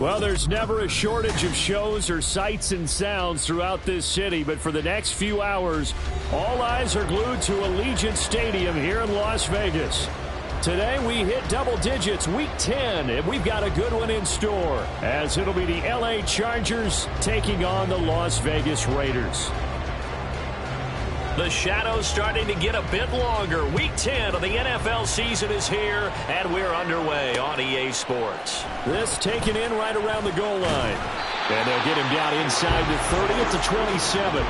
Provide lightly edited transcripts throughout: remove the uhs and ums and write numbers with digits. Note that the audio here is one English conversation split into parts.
Well, there's never a shortage of shows or sights and sounds throughout this city, but for the next few hours, all eyes are glued to Allegiant Stadium here in Las Vegas. Today we hit double digits, Week 10, and we've got a good one in store, as it'll be the LA Chargers taking on the Las Vegas Raiders. The shadow's starting to get a bit longer. Week 10 of the NFL season is here, and we're underway on EA Sports. This taken in right around the goal line. And they'll get him down inside the 30 at the 27.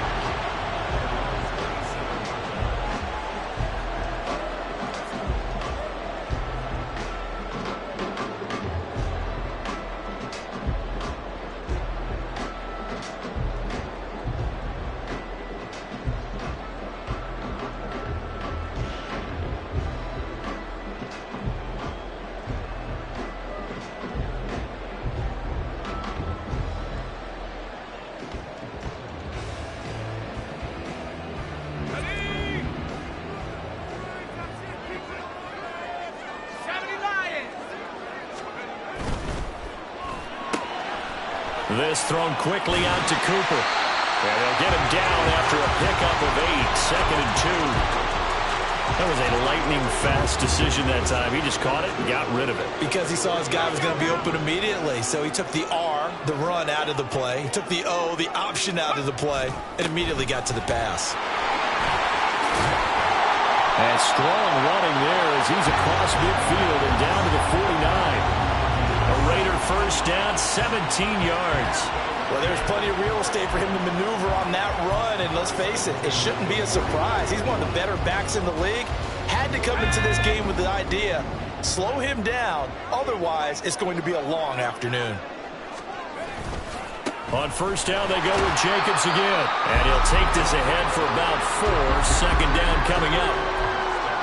This thrown quickly out to Cooper. And they'll get him down after a pickup of 8, 2nd and 2. That was a lightning-fast decision that time. He just caught it and got rid of it. Because he saw his guy was going to be open immediately. So he took the R, the run, out of the play. He took the O, the option, out of the play, and immediately got to the pass. And strong running there as he's across midfield and down to the 49. A Raider first down, 17 yards. Well, there's plenty of real estate for him to maneuver on that run, and let's face it, it shouldn't be a surprise. He's one of the better backs in the league. Had to come into this game with the idea, slow him down, otherwise it's going to be a long afternoon. On first down, they go with Jacobs again, and he'll take this ahead for about 4, 2nd down coming up.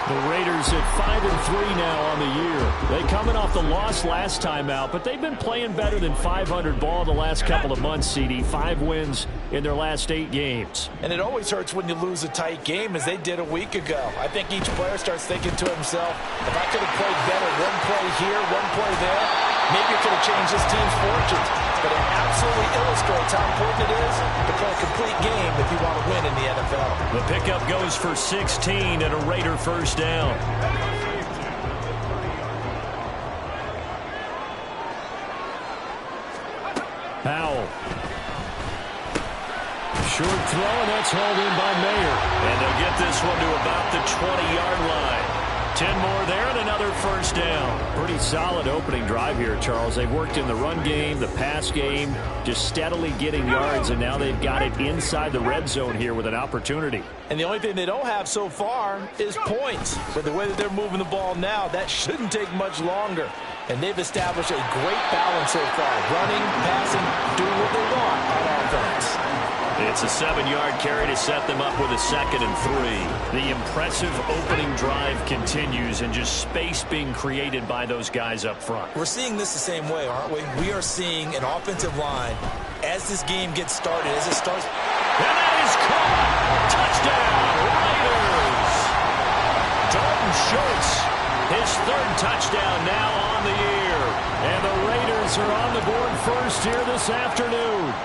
The Raiders at 5-3 now on the year. They coming off the loss last time out, but they've been playing better than 500 ball the last couple of months, CD. 5 wins in their last 8 games. And it always hurts when you lose a tight game, as they did a week ago. I think each player starts thinking to himself, if I could have played better one play here, one play there, maybe it could have changed this team's fortunes. But it absolutely illustrates how important it is to play a complete game if you want to win in the NFL. The pickup goes for 16 and a Raider first down. Powell. Short throw, and that's hauled in by Mayer. And they'll get this one to about the 20-yard line. 10 more there and another first down. Pretty solid opening drive here, Charles. They've worked in the run game, the pass game, just steadily getting yards, and now they've got it inside the red zone here with an opportunity. And the only thing they don't have so far is points. But the way that they're moving the ball now, that shouldn't take much longer. And they've established a great balance so far. Running, passing, doing what they want on offense. It's a 7-yard carry to set them up with a 2nd and 3. The impressive opening drive continues, and just space being created by those guys up front. We're seeing this the same way, aren't we? We are seeing an offensive line as this game gets started, as it starts. And that is caught! Touchdown, Raiders! Dalton Schultz, his 3rd touchdown now on the year. And the Raiders are on the board first here this afternoon.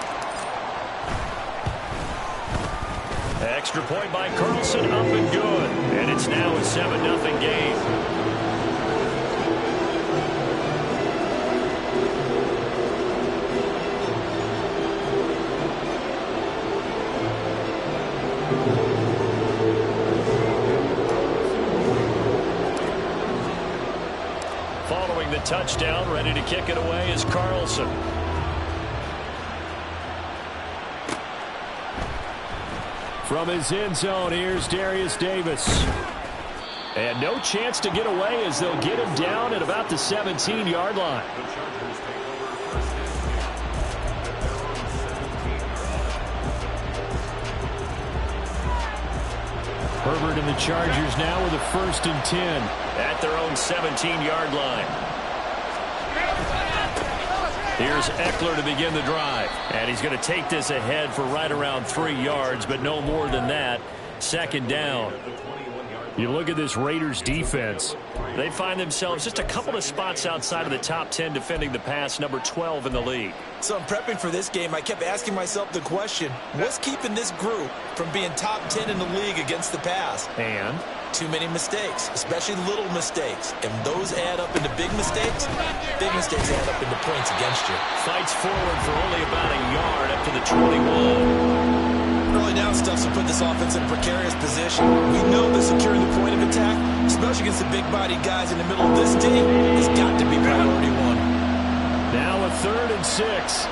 Extra point by Carlson, up and good. And it's now a 7-0 game. Following the touchdown, ready to kick it away is Carlson. From his end zone, here's Darius Davis. And no chance to get away as they'll get him down at about the 17-yard line. Herbert and the Chargers now with a 1st and 10 at their own 17-yard line. Here's Eckler to begin the drive. And he's going to take this ahead for right around 3 yards, but no more than that. 2nd down. You look at this Raiders defense. They find themselves just a couple of spots outside of the top 10 defending the pass, number 12 in the league. So in prepping for this game, I kept asking myself the question, what's keeping this group from being top 10 in the league against the pass? And? Too many mistakes, especially little mistakes. And those add up into big mistakes. Big mistakes add up into points against you. Fights forward for only about a yard up to the 21. Early down stuffs will put this offense in a precarious position. We know that securing the point of attack, especially against the big-bodied guys in the middle of this team, has got to be priority one. Now a 3rd and 6.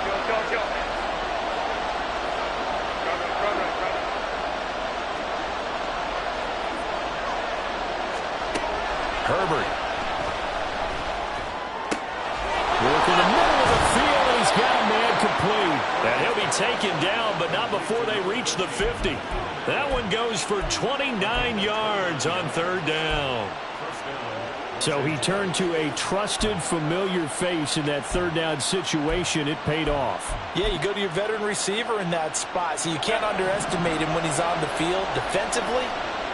Herbert. Work in the middle of the field, and he's got a man complete. And he'll be taken down, but not before they reach the 50. That one goes for 29 yards on 3rd down. So he turned to a trusted, familiar face in that 3rd down situation. It paid off. Yeah, you go to your veteran receiver in that spot, so you can't underestimate him when he's on the field defensively.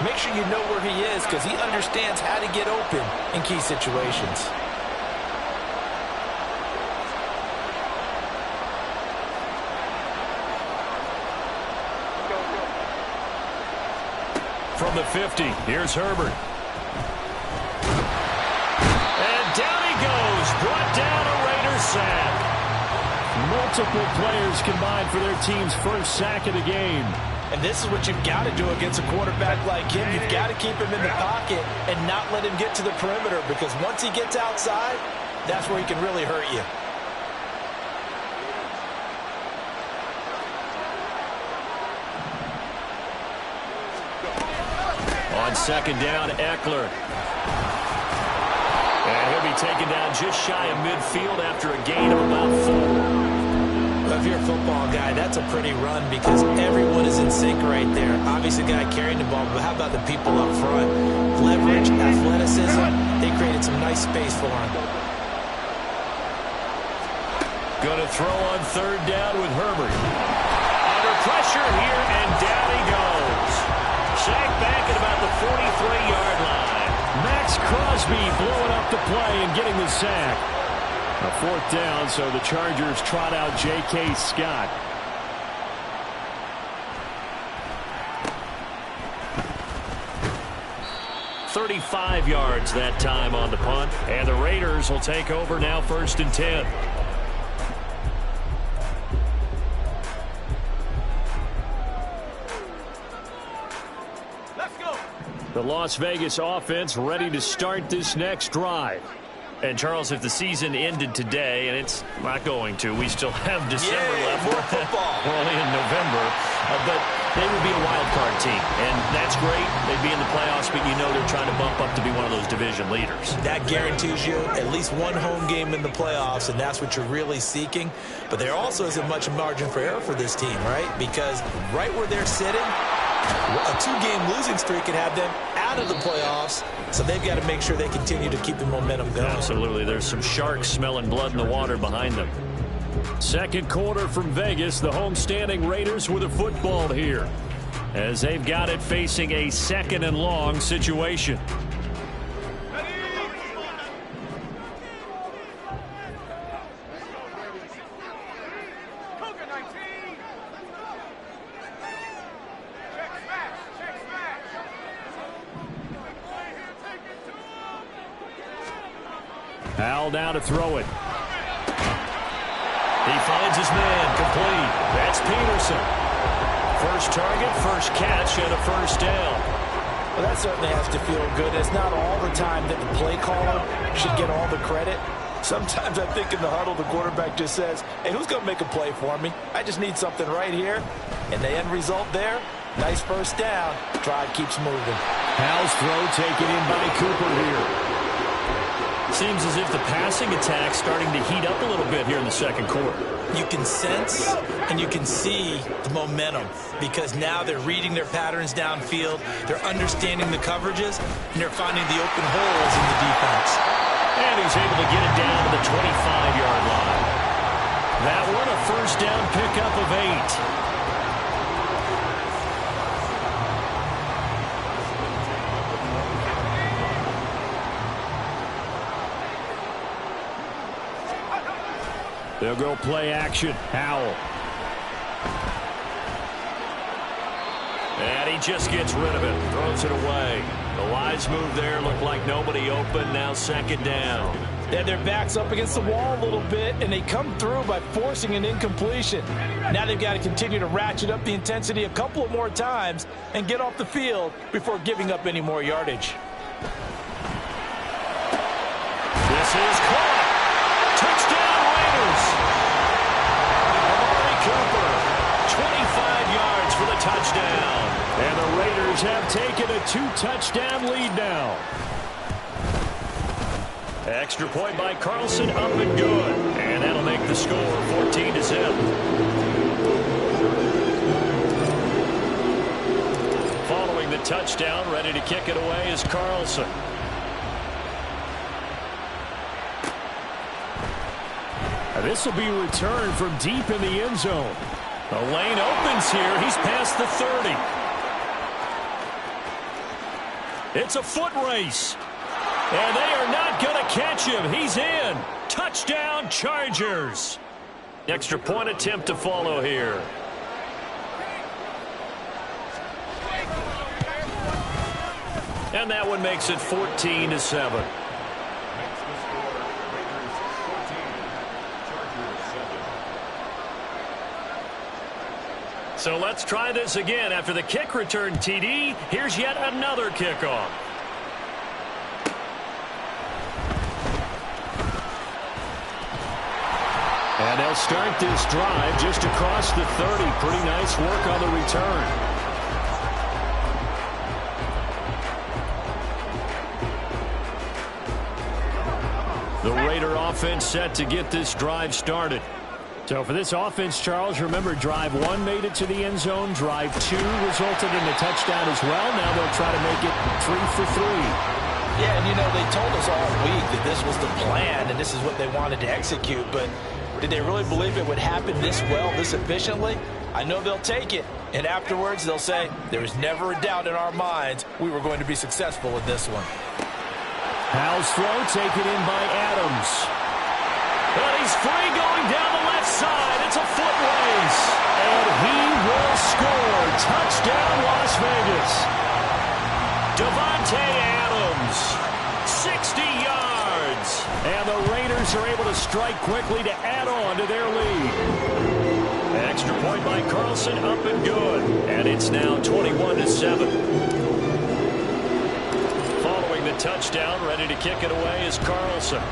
Make sure you know where he is because he understands how to get open in key situations. From the 50, here's Herbert. And down he goes. Brought down a Raiders sack. Multiple players combined for their team's first sack of the game. And this is what you've got to do against a quarterback like him. You've got to keep him in the pocket and not let him get to the perimeter because once he gets outside, that's where he can really hurt you. On 2nd down, Eckler. And he'll be taken down just shy of midfield after a gain of about 4. If you're a football guy, that's a pretty run because everyone is in sync right there. Obviously, the guy carrying the ball, but how about the people up front? Leverage, athleticism, they created some nice space for him. Going to throw on 3rd down with Herbert. Under pressure here, and down he goes. Sacked back at about the 43-yard line. Max Crosby blowing up the play and getting the sack. A 4th down, so the Chargers trot out J.K. Scott. $35 yards that time on the punt. And the Raiders will take over now 1st and 10. Let's go. The Las Vegas offense ready to start this next drive. And, Charles, if the season ended today, and it's not going to, we still have December left. More football. We're only in November. But they would be a wild card team. And that's great. They'd be in the playoffs, but you know they're trying to bump up to be one of those division leaders. That guarantees you at least one home game in the playoffs, and that's what you're really seeking. But there also isn't much margin for error for this team, right? Because right where they're sitting, a 2-game losing streak could have them out of the playoffs, so they've got to make sure they continue to keep the momentum going. Absolutely. There's some sharks smelling blood in the water behind them. 2nd quarter from Vegas, the homestanding Raiders with a football here, as they've got it facing a 2nd and long situation. Al now to throw it. He finds his man, complete. That's Peterson. First target, first catch, and a 1st down. Well, that certainly has to feel good. It's not all the time that the play caller should get all the credit. Sometimes I think in the huddle, the quarterback just says, hey, who's going to make a play for me? I just need something right here. And the end result there, nice 1st down. Drive keeps moving. Al's throw taken in by Cooper here. Seems as if the passing attack's starting to heat up a little bit here in the 2nd quarter. You can sense and you can see the momentum because now they're reading their patterns downfield, they're understanding the coverages, and they're finding the open holes in the defense. And he's able to get it down to the 25-yard line. That one a 1st down pickup of 8. They'll go play action. Howell. And he just gets rid of it. Throws it away. The wise move there. Looked like nobody open. Now second down. They had their backs up against the wall a little bit, and they come through by forcing an incompletion. Now they've got to continue to ratchet up the intensity a couple of more times and get off the field before giving up any more yardage. This is caught. Touchdown Raiders. Amari Cooper, 25 yards for the touchdown. And the Raiders have taken a 2-touchdown lead now. Extra point by Carlson, up and good. And that'll make the score 14-0. Following the touchdown, ready to kick it away is Carlson. This will be returned from deep in the end zone. The lane opens here. He's past the 30. It's a foot race. And they are not going to catch him. He's in. Touchdown, Chargers. Extra point attempt to follow here. And that one makes it 14-7. So let's try this again. After the kick return TD, here's yet another kickoff. And they'll start this drive just across the 30. Pretty nice work on the return. The Raider offense set to get this drive started. So for this offense, Charles, remember drive 1 made it to the end zone. Drive 2 resulted in a touchdown as well. Now they'll try to make it 3 for 3. Yeah, and you know, they told us all week that this was the plan and this is what they wanted to execute, but did they really believe it would happen this well, this efficiently? I know they'll take it, and afterwards they'll say, there was never a doubt in our minds we were going to be successful with this one. Howell's throw taken in by Adams. But he's free going down the left side. It's a foot race. And he will score. Touchdown, Las Vegas. Davante Adams, 60 yards. And the Raiders are able to strike quickly to add on to their lead. Extra point by Carlson, up and good. And it's now 21-7. Following the touchdown, ready to kick it away is Carlson.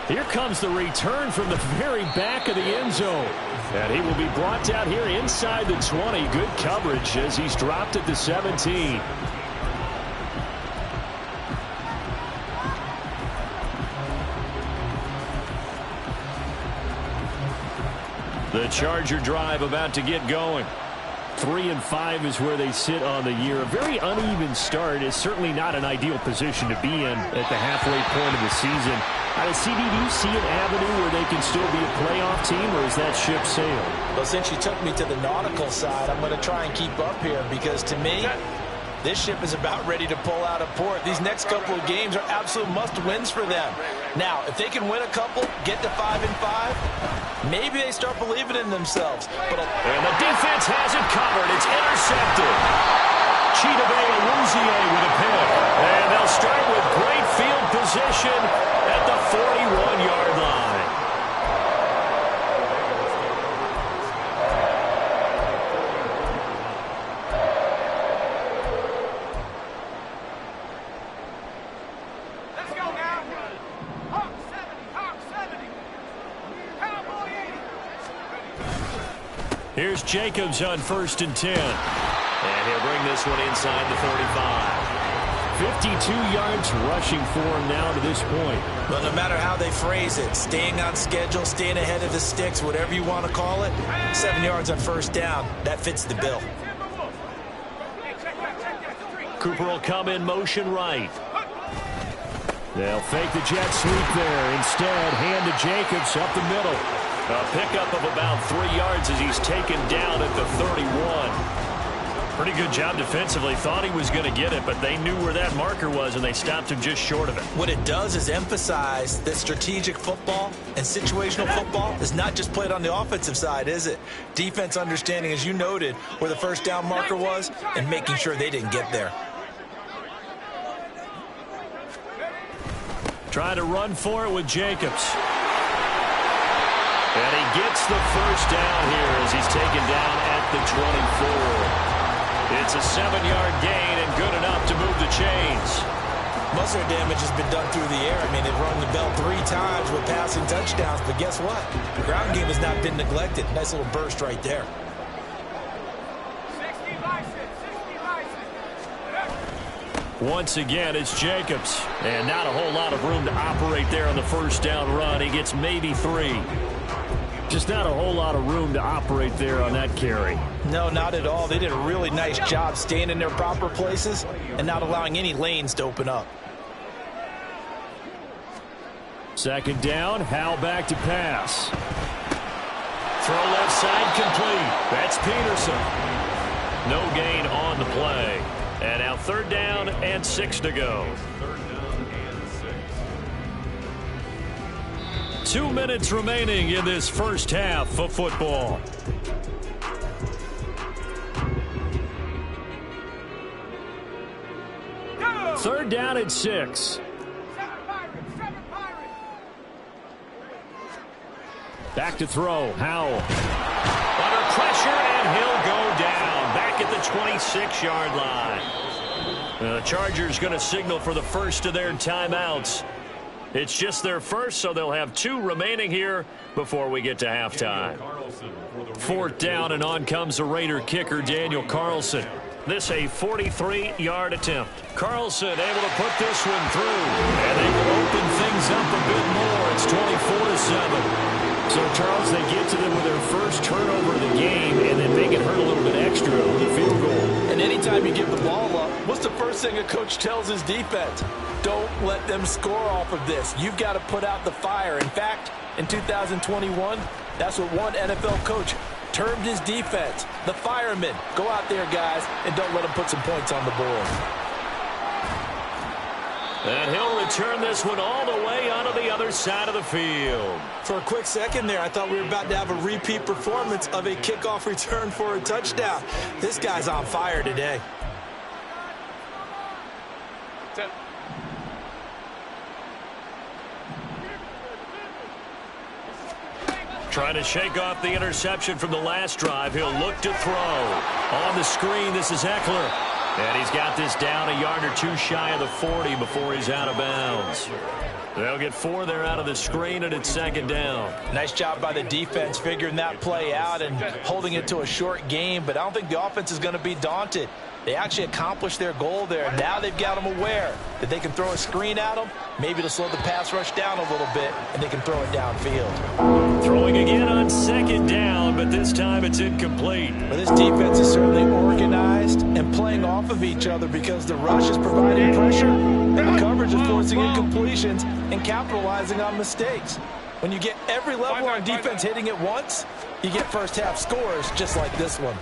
Here comes the return from the very back of the end zone. And he will be brought down here inside the 20. Good coverage as he's dropped at the 17. The Charger drive about to get going. 3-5 is where they sit on the year. A very uneven start is certainly not an ideal position to be in at the halfway point of the season. Out of CD, do you see an avenue where they can still be a playoff team, or is that ship sailed? Well, since you took me to the nautical side, I'm going to try and keep up here because to me, this ship is about ready to pull out of port. These next couple of games are absolute must-wins for them. Now, if they can win a couple, get to 5-5, maybe they start believing in themselves. And the defense has it covered. It's intercepted. Chidobe Awuzie with a pick. And they'll start with great field position at the 41-yard line. Let's go now. Hawk 70. Cowboy 80. Here's Jacobs on 1st and 10. And he'll bring this one inside the 35. 52 yards rushing for him now to this point. Well, no matter how they phrase it, staying on schedule, staying ahead of the sticks, whatever you want to call it, 7 yards on first down, that fits the bill. Cooper will come in motion right. They'll fake the jet sweep there. Instead, hand to Jacobs up the middle. A pickup of about 3 yards as he's taken down at the 31. Pretty good job defensively. Thought he was going to get it, but they knew where that marker was, and they stopped him just short of it. What it does is emphasize that strategic football and situational football is not just played on the offensive side, is it? Defense understanding, as you noted, where the first down marker was and making sure they didn't get there. Try to run for it with Jacobs. And he gets the first down here as he's taken down at the 24. It's a 7-yard gain and good enough to move the chains. Most of their damage has been done through the air. I mean, they've rung the bell 3 times with passing touchdowns, but guess what? The ground game has not been neglected. Nice little burst right there. 60 license, 60 license. Once again, it's Jacobs. And not a whole lot of room to operate there on the first down run. He gets maybe 3. Just not a whole lot of room to operate there on that carry. No, not at all. They did a really nice job staying in their proper places and not allowing any lanes to open up. Second down, Howell back to pass. Throw left side complete. That's Peterson. No gain on the play. And now 3rd down and 6 to go. 2 minutes remaining in this first half of football. Go! 3rd down and 6. 7 Pirates, 7 Pirates. Back to throw. Howell. Under pressure, and he'll go down. Back at the 26-yard line. The Chargers going to signal for the first of their timeouts. It's just their first, so they'll have 2 remaining here before we get to halftime. 4th down, and on comes the Raider kicker, Daniel Carlson. This a 43-yard attempt. Carlson able to put this one through, and they will open things up a bit more. It's 24-7. So, Charles, they get to them with their first turnover of the game and then make it hurt a little bit extra with a field goal. And anytime you give the ball up, what's the first thing a coach tells his defense? Don't let them score off of this. You've got to put out the fire. In fact, in 2021, that's what one NFL coach termed his defense, the firemen. Go out there, guys, and don't let them put some points on the board. And he'll return this one all the way onto the other side of the field. For a quick second there, I thought we were about to have a repeat performance of a kickoff return for a touchdown. This guy's on fire today. Trying to shake off the interception from the last drive. He'll look to throw. On the screen, this is Eckler. And he's got this down a yard or 2 shy of the 40 before he's out of bounds. They'll get 4 there out of the screen, and it's 2nd down. Nice job by the defense figuring that play out and holding it to a short game, but I don't think the offense is going to be daunted. They actually accomplished their goal there. Now they've got them aware that they can throw a screen at them, maybe to slow the pass rush down a little bit, and they can throw it downfield. Throwing again on 2nd down, but this time it's incomplete. Well, this defense is certainly organized and playing off of each other because the rush is providing pressure and the coverage is forcing incompletions and capitalizing on mistakes. When you get every level on defense hitting it once, you get first half scores just like this one.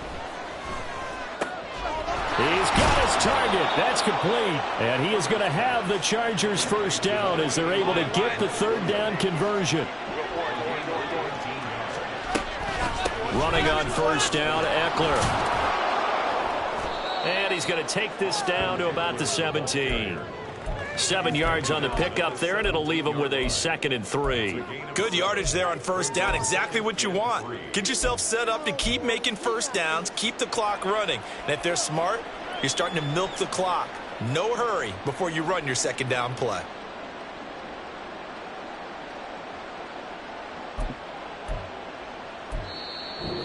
He's got his target. That's complete. And he is going to have the Chargers first down as they're able to get the 3rd down conversion. Running on first down, Eckler. And he's going to take this down to about the 17. 7 yards on the pickup there, and it'll leave him with a 2nd and 3. Good yardage there on first down. Exactly what you want. Get yourself set up to keep making first downs, keep the clock running. And if they're smart, you're starting to milk the clock. No hurry before you run your 2nd down play.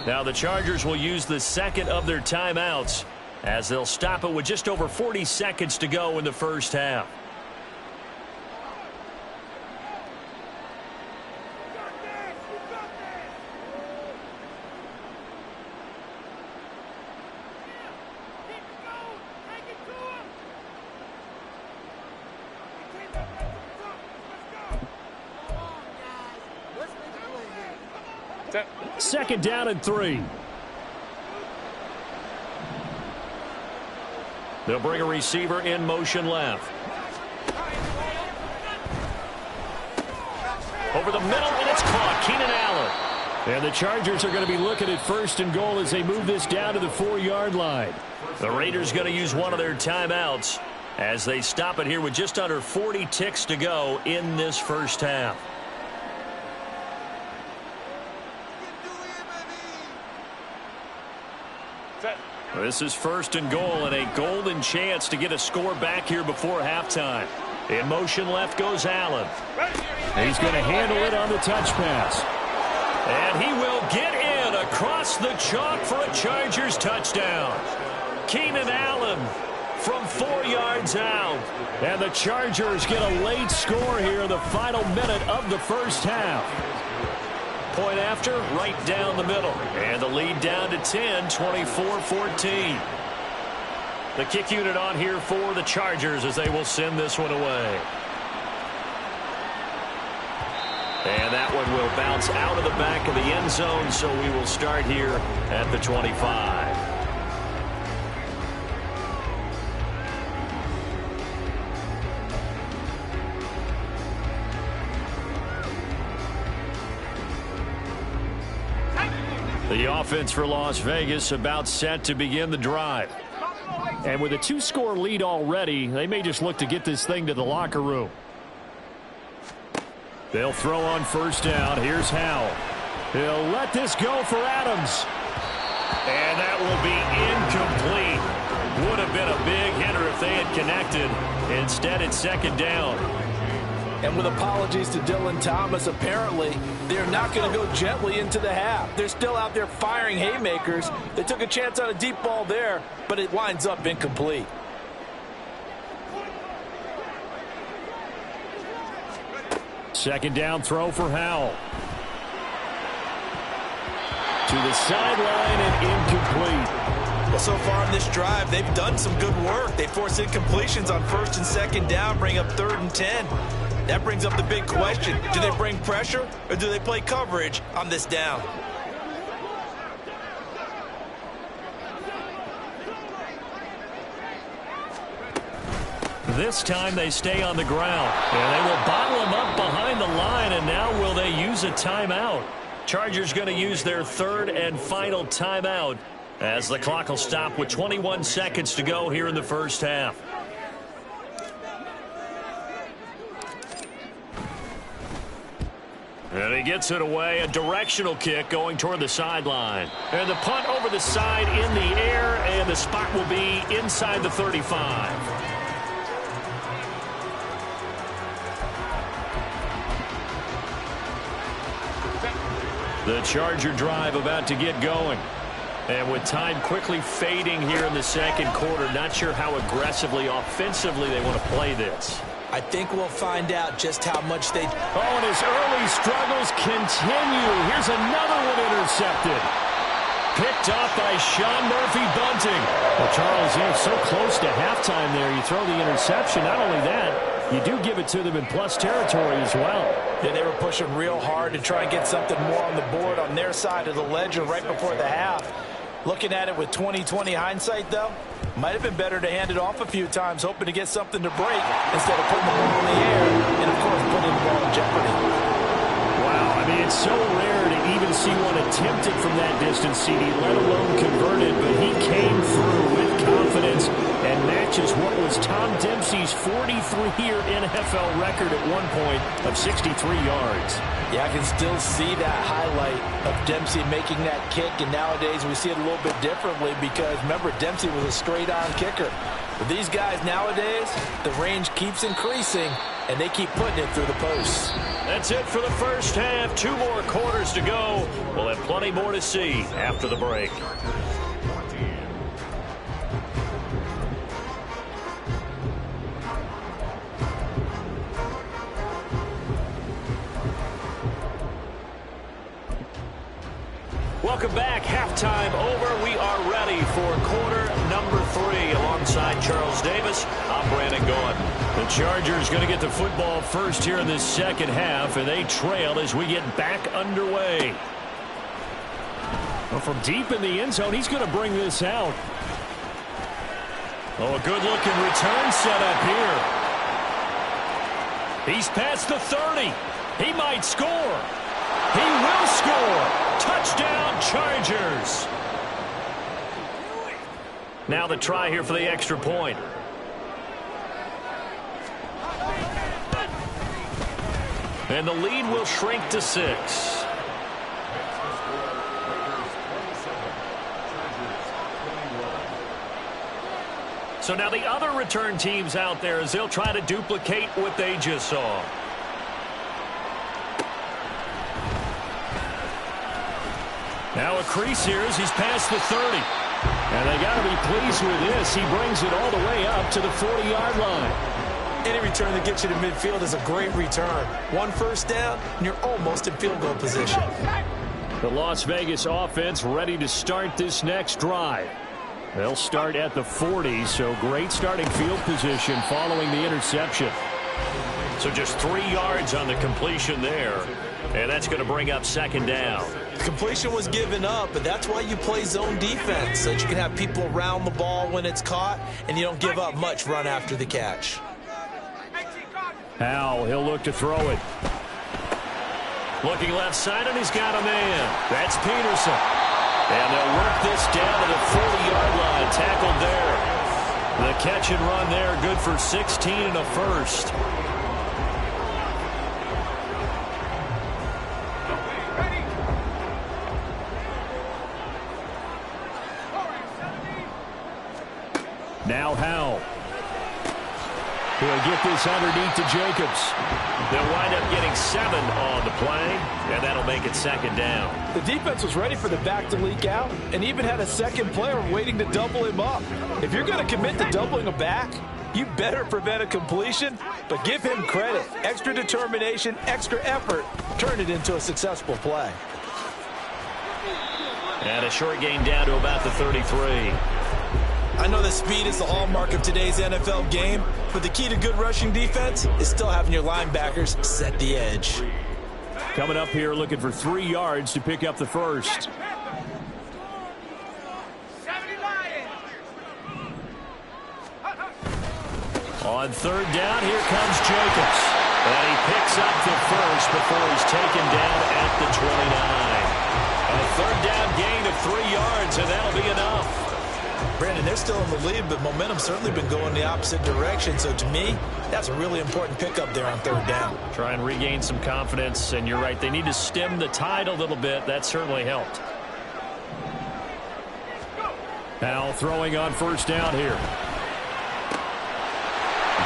Now the Chargers will use the 2nd of their timeouts as they'll stop it with just over 40 seconds to go in the first half. Second down and 3. They'll bring a receiver in motion left. Over the middle, and it's caught. Keenan Allen. And the Chargers are going to be looking at 1st and goal as they move this down to the 4-yard line. The Raiders going to use one of their timeouts as they stop it here with just under 40 ticks to go in this first half. This is 1st and goal and a golden chance to get a score back here before halftime. In motion left goes Allen. He's going to handle it on the touch pass. And he will get in across the chalk for a Chargers touchdown. Keenan Allen from 4 yards out. And the Chargers get a late score here in the final minute of the first half. Point after, right down the middle. And the lead down to 10, 24-14. The kick unit on here for the Chargers as they will send this one away. And that one will bounce out of the back of the end zone, so we will start here at the 25. The offense for Las Vegas about set to begin the drive. And with a 2-score lead already, they may just look to get this thing to the locker room. They'll throw on 1st down. Here's Howell. He'll let this go for Adams. And that will be incomplete. Would have been a big hitter if they had connected. Instead, it's 2nd down. And with apologies to Dylan Thomas, apparently they're not going to go gently into the half. They're still out there firing haymakers. They took a chance on a deep ball there, but it winds up incomplete. Second down throw for Howell. To the sideline and incomplete. Well, so far in this drive, they've done some good work. They force incompletions on 1st and 2nd down, bring up 3rd and 10. That brings up the big question. Do they bring pressure or do they play coverage on this down? This time they stay on the ground. And they will bottle him up behind the line, and now will they use a timeout? Chargers going to use their 3rd and final timeout as the clock will stop with 21 seconds to go here in the first half. And he gets it away, a directional kick going toward the sideline. And the punt over the side in the air, and the spot will be inside the 35. The Charger drive about to get going. And with time quickly fading here in the 2nd quarter, not sure how aggressively, offensively they want to play this. I think we'll find out just how much they... Oh, and his early struggles continue. Here's another one intercepted. Picked off by Sean Murphy-Bunting. Well, Charles, you're so close to halftime there. You throw the interception. Not only that, you do give it to them in plus territory as well. Yeah, they were pushing real hard to try and get something more on the board on their side of the ledger right before the half. Looking at it with 20/20 hindsight, though, might have been better to hand it off a few times, hoping to get something to break instead of putting the ball in the air and, of course, putting the ball in jeopardy. Wow, I mean, it's so rare to even see one attempted from that distance, CD, let alone converted, but he came through with confidence and matches what was Tom Dempsey's 43-year NFL record at one point of 63 yards. Yeah, I can still see that highlight of Dempsey making that kick, and nowadays we see it a little bit differently because, remember, Dempsey was a straight-on kicker. But these guys nowadays, the range keeps increasing, and they keep putting it through the posts. That's it for the first half. 2 more quarters to go. We'll have plenty more to see after the break. Welcome back. Halftime over. We are ready for quarter number 3. Alongside Charles Davis, I'm Brandon Gaughan. The Chargers going to get the football first here in this second half, and they trail as we get back underway. Well, from deep in the end zone, he's going to bring this out. Oh, a good-looking return set up here. He's past the 30. He might score. He will score. Touchdown, Chargers. Now the try here for the extra point. And the lead will shrink to 6. So now the other return teams out there as they'll try to duplicate what they just saw. Now a crease here as he's past the 30. And they got to be pleased with this. He brings it all the way up to the 40-yard line. Any return that gets you to midfield is a great return. 1 first down, and you're almost in field goal position. The Las Vegas offense ready to start this next drive. They'll start at the 40, so great starting field position following the interception. So just 3 yards on the completion there. And that's going to bring up second down. Completion was given up, but that's why you play zone defense, so that you can have people around the ball when it's caught, and you don't give up much run after the catch. Howell, he'll look to throw it. Looking left side, and he's got a man. That's Peterson. And they'll work this down to the 40-yard line. Tackled there. The catch and run there, good for 16 and a first. Now Howell. He'll get this underneath to Jacobs. They'll wind up getting 7 on the play, and that'll make it second down. The defense was ready for the back to leak out and even had a second player waiting to double him up. If you're going to commit to doubling a back, you better prevent a completion, but give him credit. Extra determination, extra effort, turn it into a successful play. And a short gain down to about the 33. I know that speed is the hallmark of today's NFL game, but the key to good rushing defense is still having your linebackers set the edge. Coming up here looking for 3 yards to pick up the first. On third down, here comes Jacobs. And he picks up the first before he's taken down at the 29. A third down gain of 3 yards, and that'll be enough. Brandon, they're still in the lead, but momentum's certainly been going the opposite direction. So to me, that's a really important pickup there on third down. Try and regain some confidence, and you're right. They need to stem the tide a little bit. That certainly helped. Howell throwing on first down here.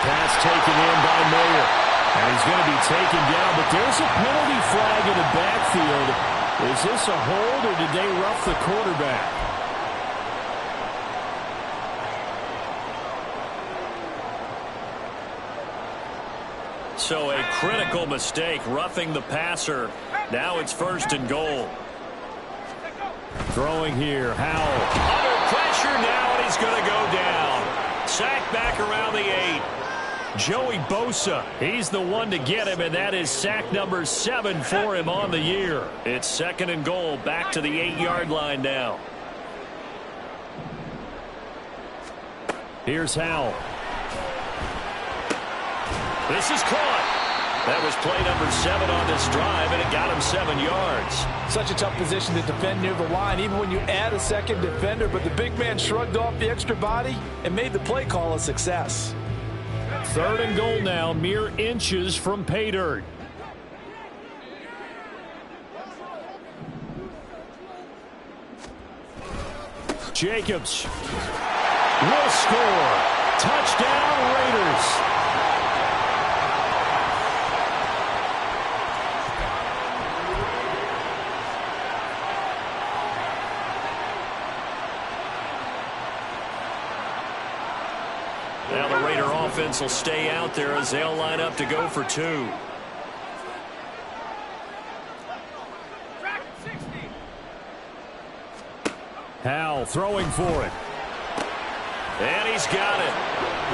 Pass taken in by Mayer. And he's going to be taken down, but there's a penalty flag in the backfield. Is this a hold, or did they rough the quarterback? So a critical mistake, roughing the passer. Now it's first and goal. Throwing here, Howell. Under pressure now, and he's going to go down. Sacked back around the 8. Joey Bosa, he's the one to get him, and that is sack number 7 for him on the year. It's second and goal, back to the 8-yard line now. Here's Howell. This is caught. That was play number 7 on this drive, and it got him 7 yards. Such a tough position to defend near the line, even when you add a second defender, but the big man shrugged off the extra body and made the play call a success. Third and goal now, mere inches from pay dirt. Jacobs will score. Touchdown, Raiders. Now the Raider offense will stay out there as they'll line up to go for 2. Howell throwing for it. And he's got it.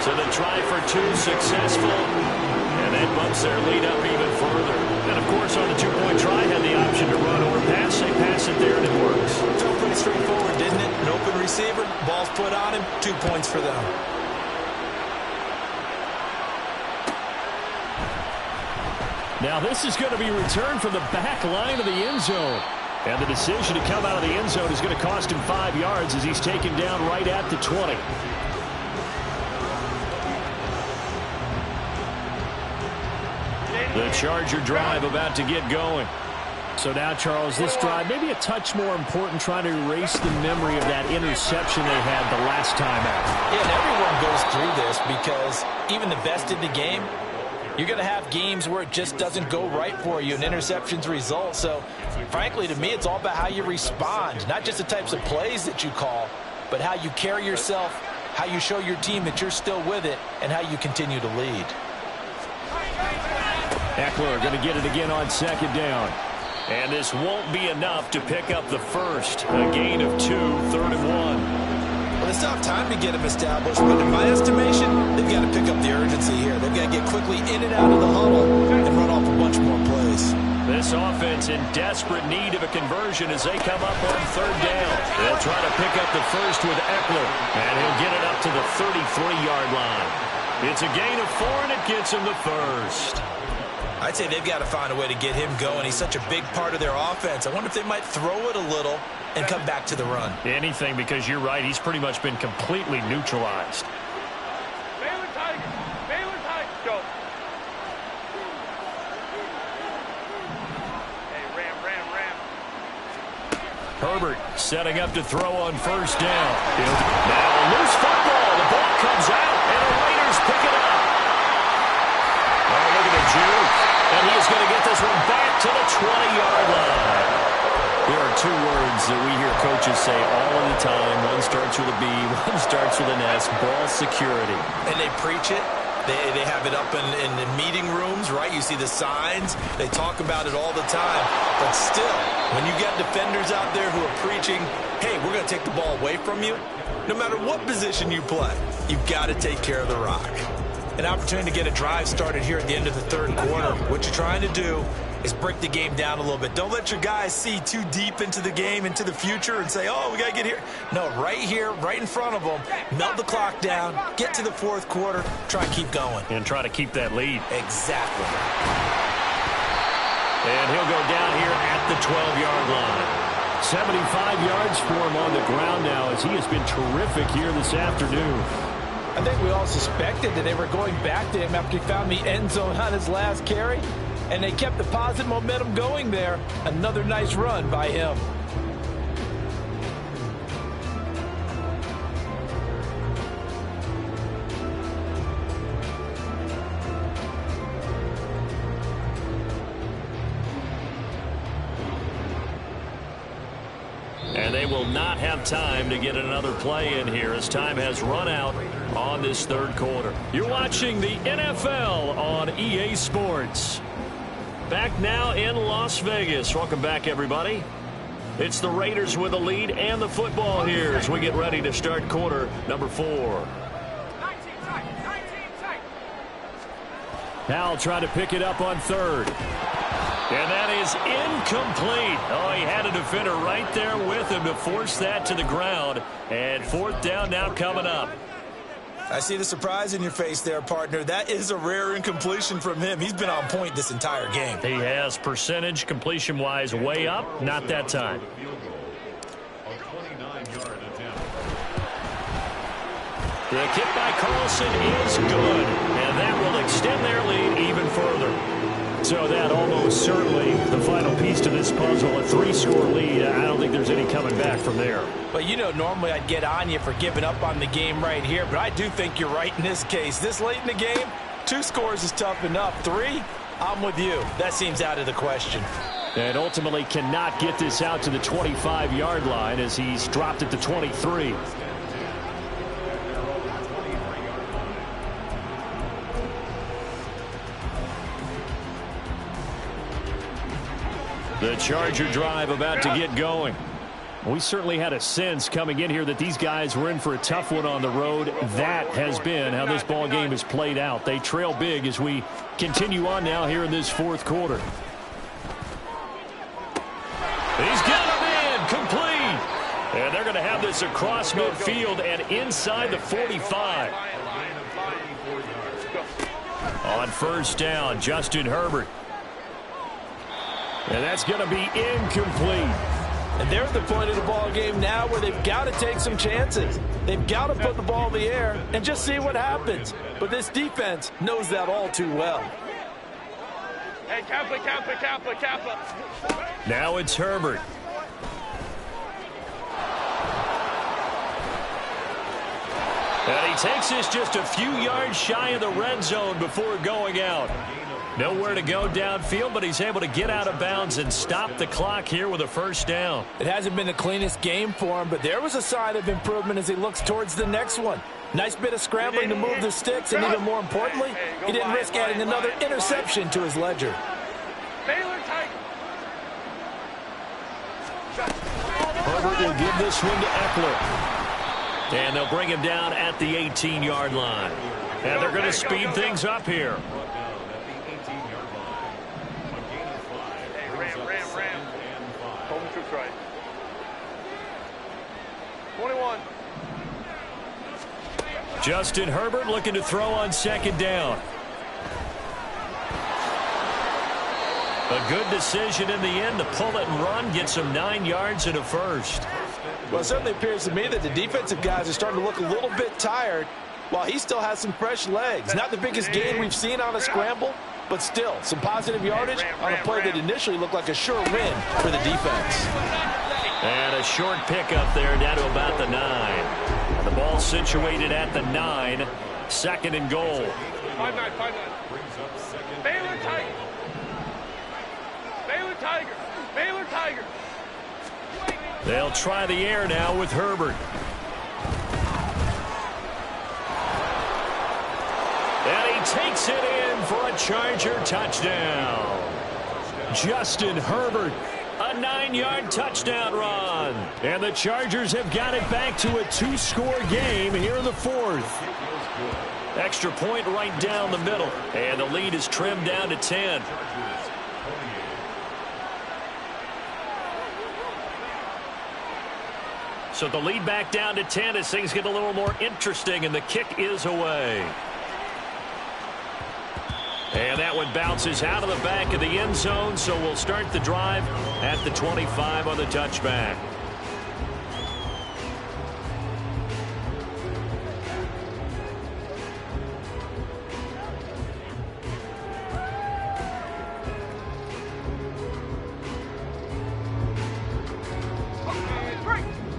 So the try for 2 successful. And that bumps their lead up even further. And, of course, on the 2-point try, had the option to run or pass. They pass it there, and it works. Felt pretty straightforward, didn't it? An open receiver, ball's put on him, 2 points for them. Now this is going to be returned from the back line of the end zone. And the decision to come out of the end zone is going to cost him 5 yards as he's taken down right at the 20. The Charger drive about to get going. So now, Charles, this drive maybe a touch more important, trying to erase the memory of that interception they had the last time out. Yeah, and everyone goes through this because even the best in the game, you're going to have games where it just doesn't go right for you and interceptions result. So, frankly, to me, it's all about how you respond, not just the types of plays that you call, but how you carry yourself, how you show your team that you're still with it, and how you continue to lead. Eckler going to get it again on second down. And this won't be enough to pick up the first. A gain of 2, 3rd and 1. Well, they still have time to get him established, but in my estimation, they've got to pick up the urgency here. They've got to get quickly in and out of the huddle and run off a bunch more plays. This offense in desperate need of a conversion as they come up on 3rd down. They'll try to pick up the first with Eckler, and he'll get it up to the 33-yard line. It's a gain of 4, and it gets him the first. I'd say they've got to find a way to get him going. He's such a big part of their offense. I wonder if they might throw it a little and come back to the run. Anything, because you're right. He's pretty much been completely neutralized. Baylor Tigers. Baylor Tigers. Go. Hey, Ram. Herbert setting up to throw on 1st down. Now loose football. The ball comes out, and the Raiders pick it up. Oh, look at the juke. And he is going to get this one back to the 20-yard line. There are 2 words that we hear coaches say all of the time. One starts with a B, one starts with an S, ball security. And they preach it. They have it up in the meeting rooms, right? You see the signs. They talk about it all the time. But still, when you got defenders out there who are preaching, hey, we're going to take the ball away from you, no matter what position you play, you've got to take care of the rock. An opportunity to get a drive started here at the end of the 3rd quarter. What you're trying to do is break the game down a little bit. Don't let your guys see too deep into the game, into the future, and say, oh, we got to get here. No, right here, right in front of them, melt the clock down, get to the 4th quarter, try and keep going. And try to keep that lead. Exactly. And he'll go down here at the 12-yard line. 75 yards for him on the ground now as he has been terrific here this afternoon. I think we all suspected that they were going back to him after he found the end zone on his last carry, and they kept the positive momentum going there. Another nice run by him. And they will not have time to get another play in here as time has run out on this 3rd quarter. You're watching the NFL on EA Sports. Back now in Las Vegas. Welcome back, everybody. It's the Raiders with the lead and the football here as we get ready to start quarter number 4. 19 tight. Now try to pick it up on 3rd. And that is incomplete. Oh, he had a defender right there with him to force that to the ground. And 4th down now coming up. I see the surprise in your face there, partner. That is a rare incompletion from him. He's been on point this entire game. He has percentage completion-wise way up. Not that time. The kick by Carlson is good. And that will extend their lead even further. So that almost certainly the final piece to this puzzle, a 3-score lead. I don't think there's any coming back from there. But, you know, normally I'd get on you for giving up on the game right here, but I do think you're right in this case. This late in the game, 2 scores is tough enough. 3, I'm with you. That seems out of the question. And ultimately cannot get this out to the 25-yard line as he's dropped at the 23. The Charger drive about to get going. We certainly had a sense coming in here that these guys were in for a tough one on the road. That has been how this ball game has played out. They trail big as we continue on now here in this 4th quarter. He's got him in, complete. And they're going to have this across midfield and inside the 45. On 1st down, Justin Herbert. And that's going to be incomplete. And they're at the point of the ball game now where they've got to take some chances. They've got to put the ball in the air and just see what happens. But this defense knows that all too well. Hey, Kappa. Now it's Herbert. And he takes this just a few yards shy of the red zone before going out. Nowhere to go downfield, but he's able to get out of bounds and stop the clock here with a first down. It hasn't been the cleanest game for him, but there was a sign of improvement as he looks towards the next one. Nice bit of scrambling to move the sticks, and even more importantly, he didn't risk adding another interception to his ledger. Herbert will give this one to Eckler. And they'll bring him down at the 18-yard line. And they're going to speed things up here. Hey, Ram. Home troops right. 21. Justin Herbert looking to throw on second down. A good decision in the end to pull it and run, get some 9 yards and a first. Well, it certainly appears to me that the defensive guys are starting to look a little bit tired while he still has some fresh legs. Not the biggest gain we've seen on a scramble, but still some positive yardage on a play that initially looked like a sure win for the defense. And a short pickup there down to about the 9. The ball situated at the 9. Second and goal. 5-9. Baylor Tiger. They'll try the air now with Herbert. And he takes it in for a Charger touchdown. Justin Herbert, a 9-yard touchdown run. And the Chargers have got it back to a 2-score game here in the fourth. Extra point right down the middle. And the lead is trimmed down to 10. So the lead back down to 10 as things get a little more interesting, and the kick is away. And that one bounces out of the back of the end zone, so we'll start the drive at the 25 on the touchback.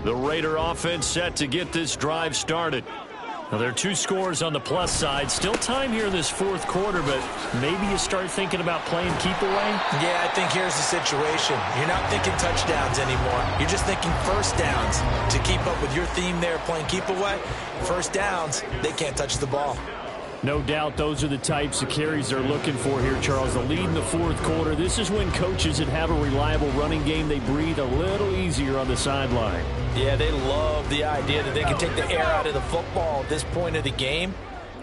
The Raider offense set to get this drive started. Now, there are 2 scores on the plus side. Still time here in this fourth quarter, but maybe you start thinking about playing keep away? Yeah, I think here's the situation. You're not thinking touchdowns anymore. You're just thinking first downs. To keep up with your theme there, playing keep away, first downs, they can't touch the ball. No doubt those are the types of carries they're looking for here, Charles. The lead in the fourth quarter. This is when coaches that have a reliable running game, they breathe a little easier on the sideline. Yeah, they love the idea that they can take the air out of the football at this point of the game.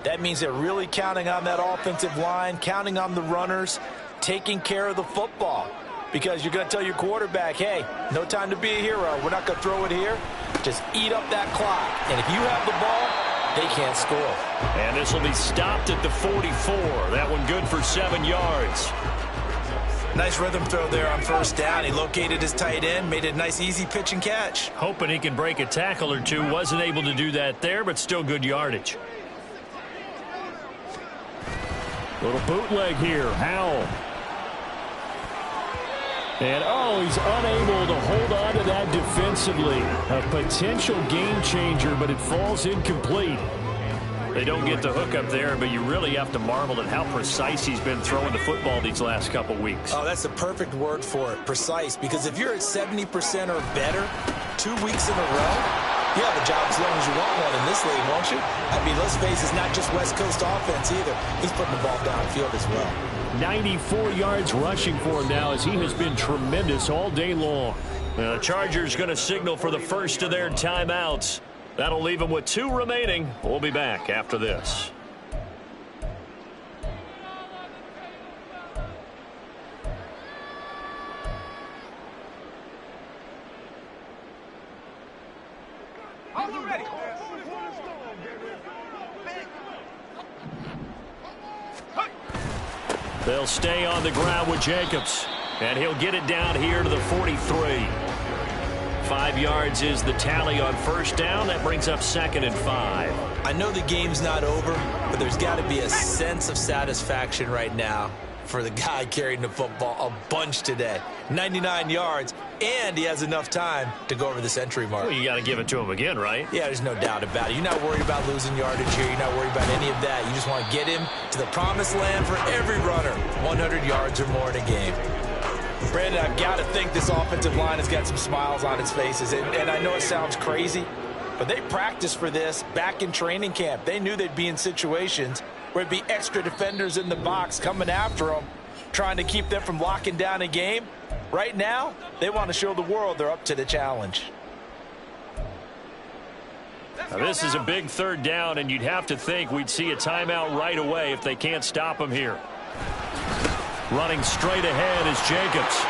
That means they're really counting on that offensive line, counting on the runners, taking care of the football. Because you're going to tell your quarterback, hey, no time to be a hero. We're not going to throw it here. Just eat up that clock. And if you have the ball, they can't score. And this will be stopped at the 44. That one good for 7 yards. Nice rhythm throw there on first down. He located his tight end, made it a nice easy pitch and catch. Hoping he can break a tackle or two. Wasn't able to do that there, but still good yardage. Little bootleg here. Howell. And, he's unable to hold on to that defensively. A potential game changer, but it falls incomplete. They don't get the hook up there, but you really have to marvel at how precise he's been throwing the football these last couple weeks. Oh, that's the perfect word for it, precise. Because if you're at 70% or better 2 weeks in a row, you have a job as long as you want one in this league, won't you? I mean, let's face it, it's not just West Coast offense either. He's putting the ball downfield as well. 94 yards rushing for him now as he has been tremendous all day long. The Chargers going to signal for the first of their timeouts. That'll leave them with 2 remaining. We'll be back after this. They'll stay on the ground with Jacobs. And he'll get it down here to the 43. 5 yards is the tally on first down. That brings up 2nd and 5. I know the game's not over, but there's got to be a sense of satisfaction right now for the guy carrying the football a bunch today. 99 yards, and he has enough time to go over the century mark. Well, you got to give it to him again, right? Yeah, there's no doubt about it. You're not worried about losing yardage here. You're not worried about any of that. You just want to get him to the promised land for every runner. 100 yards or more in a game. Brandon, I've got to think this offensive line has got some smiles on its faces. And I know it sounds crazy, but they practiced for this back in training camp. They knew they'd be in situations where there'd be extra defenders in the box coming after them, trying to keep them from locking down a game. Right now, they want to show the world they're up to the challenge. Now, this is a big 3rd down, and you'd have to think we'd see a timeout right away if they can't stop him here. Running straight ahead is Jacobs.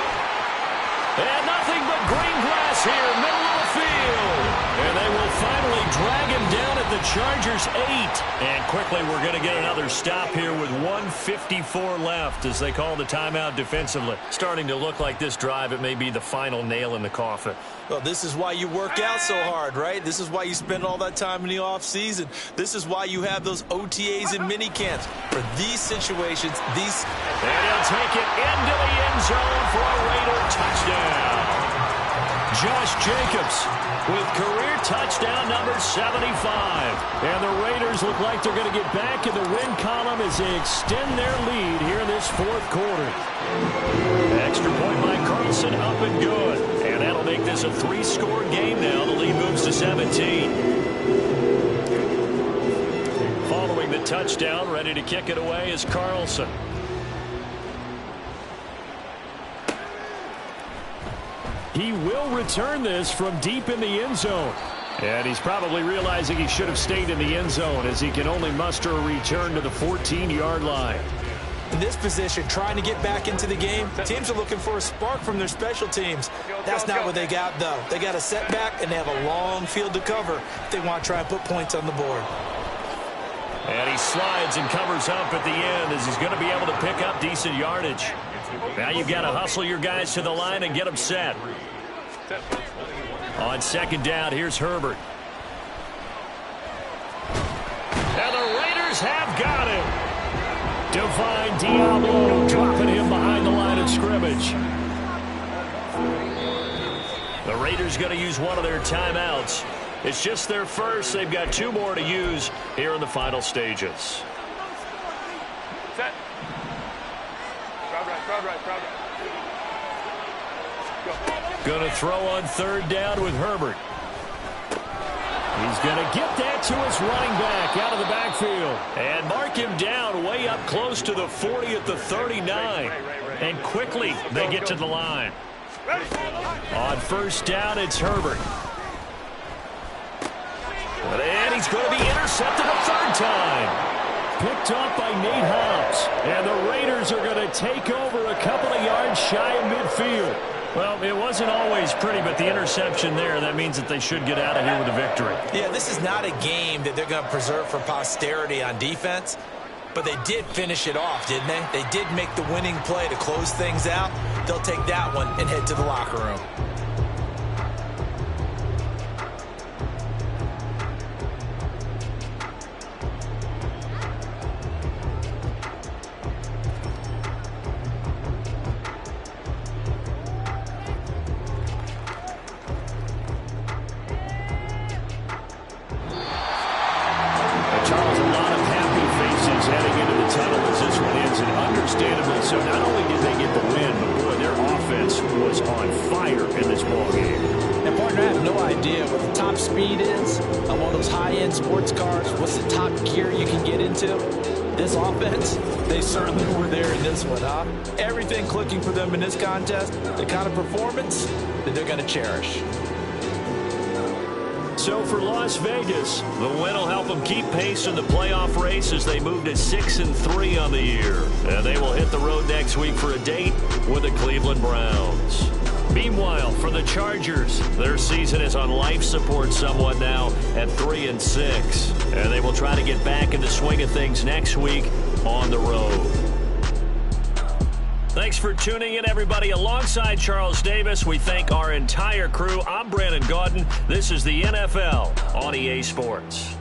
And nothing but green grass here, middle of the field. And they will finally drag him down at the Chargers' 8. And quickly we're going to get another stop here with 1:54 left as they call the timeout defensively. Starting to look like this drive, it may be the final nail in the coffin. Well, this is why you work out so hard, right? This is why you spend all that time in the offseason. This is why you have those OTAs and mini camps. For these situations, these... And he'll take it into the end zone for a Raider touchdown. Josh Jacobs with career touchdown number 75. And the Raiders look like they're going to get back in the win column as they extend their lead here in this 4th quarter. Extra point by Carlson, up and good. And that'll make this a 3-score game now. The lead moves to 17. Following the touchdown, ready to kick it away is Carlson. He will return this from deep in the end zone. And he's probably realizing he should have stayed in the end zone as he can only muster a return to the 14-yard line. In this position, trying to get back into the game, teams are looking for a spark from their special teams. That's not what they got, though. They got a setback, and they have a long field to cover if they want to try and put points on the board. And he slides and covers up at the end as he's going to be able to pick up decent yardage. Now you've got to hustle your guys to the line and get them set. On 2nd down, here's Herbert. And the Raiders have got him. Divine Diablo dropping him behind the line of scrimmage. The Raiders going to use one of their timeouts. It's just their first. They've got 2 more to use here in the final stages. Set. Crowd right. Go. Going to throw on 3rd down with Herbert. He's going to get that to his running back out of the backfield. And mark him down way up close to the 40 at the 39. And quickly they get to the line. On 1st down, it's Herbert. And he's going to be intercepted a 3rd time. Picked off by Nate Hobbs. And the Raiders are going to take over a couple of yards shy of midfield. Well, it wasn't always pretty, but the interception there, that means that they should get out of here with a victory. Yeah, this is not a game that they're going to preserve for posterity on defense, but they did finish it off, didn't they? They did make the winning play to close things out. They'll take that one and head to the locker room. So not only did they get the win, but boy, their offense was on fire in this ballgame. And partner, I have no idea what the top speed is on one of those high-end sports cars. What's the top gear you can get into? This offense, they certainly were there in this one, huh? Everything clicking for them in this contest, the kind of performance that they're going to cherish. So for Las Vegas, the win will help them keep pace in the playoff race as they move to 6-3 on the year. And they will hit the road next week for a date with the Cleveland Browns. Meanwhile, for the Chargers, their season is on life support somewhat now at 3-6. And they will try to get back in the swing of things next week on the road. Thanks for tuning in, everybody. Alongside Charles Davis, we thank our entire crew. I'm Brandon Gaudin. This is the NFL on EA Sports.